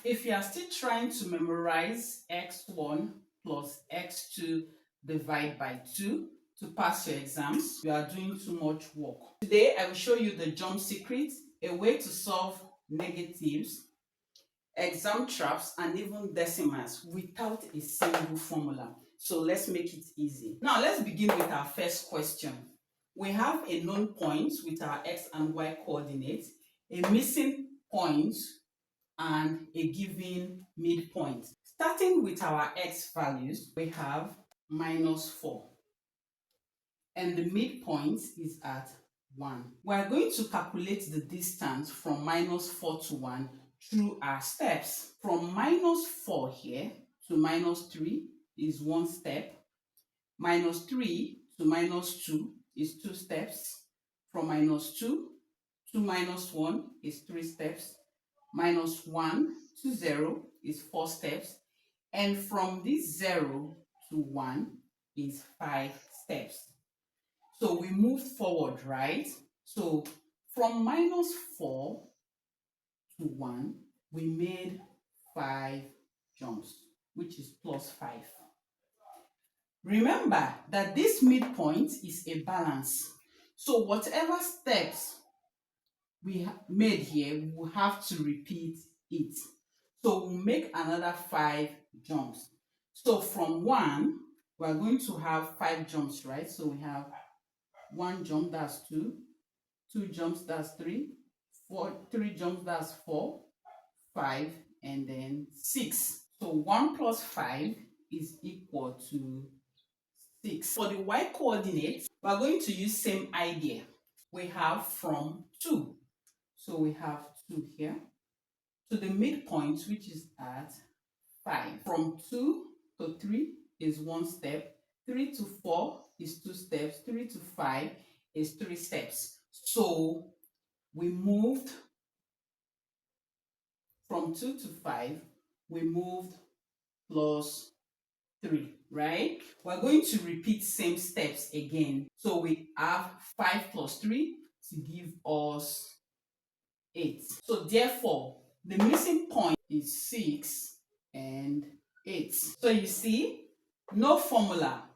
If you are still trying to memorize x1 plus x2 divided by 2 to pass your exams, you are doing too much work. Today, I will show you the jump secret, a way to solve negatives, exam traps, and even decimals without a single formula. So let's make it easy. Now, let's begin with our first question. We have a known point with our x and y coordinates, a missing point, and a given midpoint. Starting with our x values, we have -4 and the midpoint is at 1. We are going to calculate the distance from -4 to 1 through our steps. From -4 here to -3 is 1 step. -3 to -2 is 2 steps. From -2 to -1 is 3 steps. -1 to 0 is 4 steps. And from this 0 to 1 is 5 steps. So we moved forward, right? So from -4 to 1, we made 5 jumps, which is +5. Remember that this midpoint is a balance. So whatever steps we made here, we will have to repeat it. So we'll make another 5 jumps. So from 1, we are going to have 5 jumps, right? So we have 1 jump, that's 2. 2 jumps, that's 3. 3 jumps, that's 4. 5, and then 6. So 1 plus 5 is equal to 6. For the y coordinates, we are going to use same idea. We have from 2. So we have 2 here to the midpoint, which is at 5. From 2 to 3 is 1 step. 3 to 4 is 2 steps. 3 to 5 is 3 steps. So we moved from 2 to 5, we moved +3, right? We're going to repeat same steps again. So we have 5 plus 3 to give us 8. So therefore, the missing point is 6 and 8. So you see, no formula,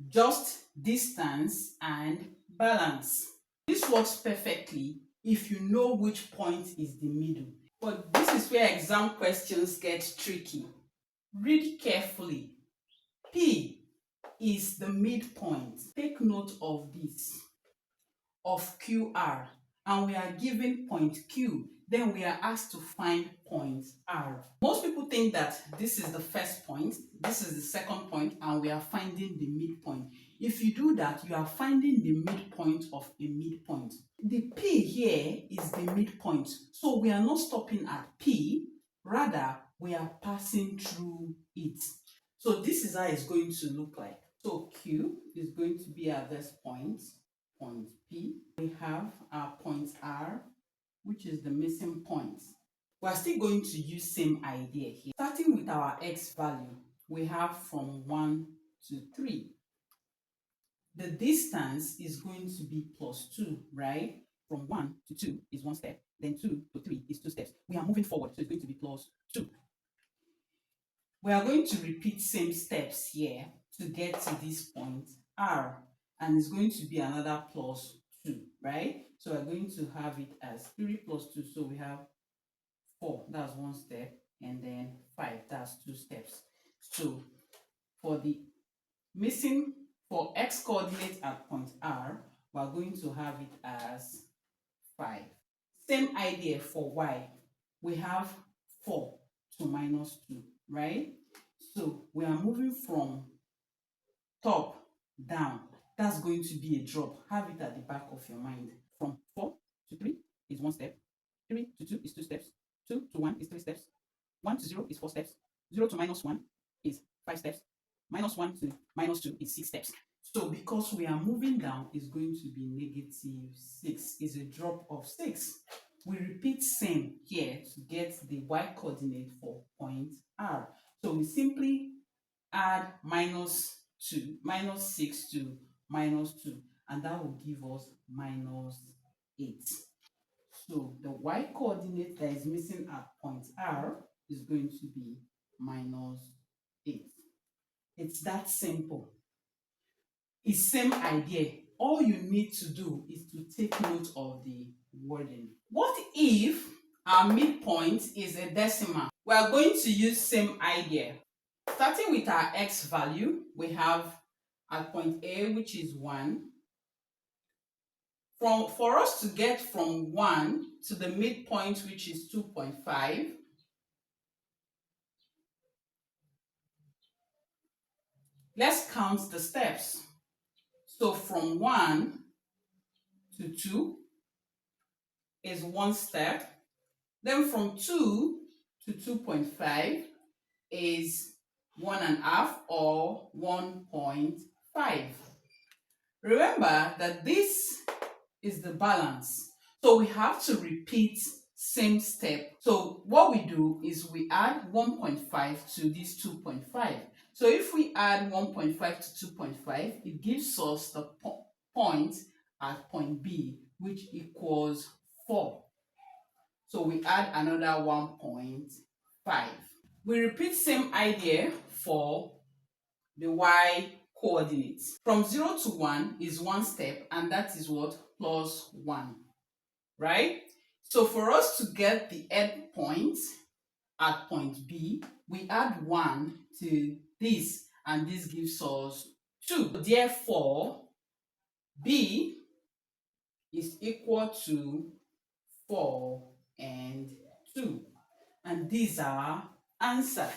just distance and balance. This works perfectly if you know which point is the middle. But this is where exam questions get tricky. Read carefully. P is the midpoint. Take note of this, of QR, and we are given point Q. Then we are asked to find point R. Most people think that this is the first point, this is the second point, and we are finding the midpoint. If you do that, you are finding the midpoint of a midpoint. The P here is the midpoint, so we are not stopping at P, rather we are passing through it. So this is how it's going to look like. So Q is going to be at this point, point P. We have our point R, which is the missing point. We are still going to use same idea here. Starting with our x value, we have from 1 to 3. The distance is going to be +2, right? From 1 to 2 is 1 step, then 2 to 3 is 2 steps. We are moving forward, so it's going to be +2. We are going to repeat same steps here to get to this point R, and it's going to be another +2, right? So we're going to have it as 3 plus 2, so we have 4, that's 1 step, and then 5, that's 2 steps. So for the missing, for x coordinate at point R, we're going to have it as 5. Same idea for y. We have 4 to -2, right? So we are moving from top down. That's going to be a drop. Have it at the back of your mind. From 4 to 3 is 1 step. 3 to 2 is 2 steps. 2 to 1 is 3 steps. 1 to 0 is 4 steps. 0 to -1 is 5 steps. -1 to -2 is 6 steps. So because we are moving down, it's going to be -6. Is a drop of 6. We repeat same here to get the y coordinate for point R. So we simply add -2, -6 to -2, and that will give us -8. So the y coordinate that is missing at point R is going to be minus 8. It's that simple. It's same idea. All you need to do is to take note of the wording. What if our midpoint is a decimal? We are going to use same idea. Starting with our x value, we have at point A, which is 1. For us to get from 1 to the midpoint, which is 2.5, let's count the steps. So from 1 to 2 is 1 step. Then from 2 to 2.5 is 1.5 or 1.5. Remember that this is the balance. So we have to repeat same step. So what we do is we add 1.5 to this 2.5. So if we add 1.5 to 2.5, it gives us the point at point B, which equals 4. So we add another 1.5. We repeat same idea for the y coordinates. From 0 to 1 is 1 step, and that is what? Plus 1, right? So for us to get the end point at point B, we add 1 to this, and this gives us 2. Therefore, B is equal to 4 and 2. And these are answer.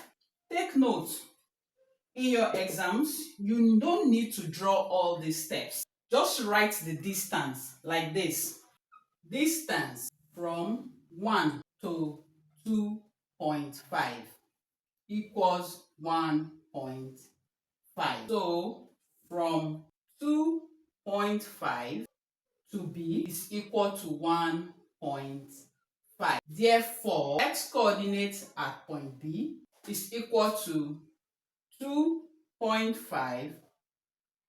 Take note, in your exams, you don't need to draw all these steps. Just write the distance like this. Distance from 1 to 2.5 equals 1.5. So from 2.5 to B is equal to 1.5. Therefore, x coordinate at point B is equal to 2.5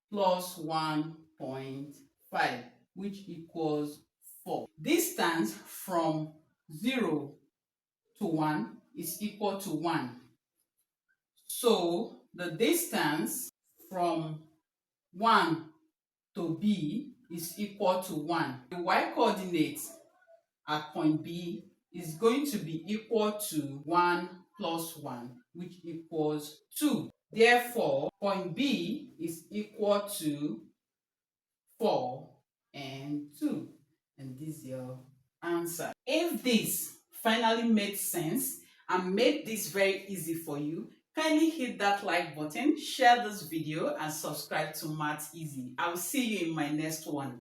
plus 1.5, which equals 4. Distance from 0 to 1 is equal to 1. So the distance from 1 to B is equal to 1. The y coordinate at point B is going to be equal to 1 plus 1, which equals 2. Therefore, point B is equal to 4 and 2. And this is your answer. If this finally made sense and made this very easy for you, kindly hit that like button, share this video, and subscribe to Maths Easy. I will see you in my next one.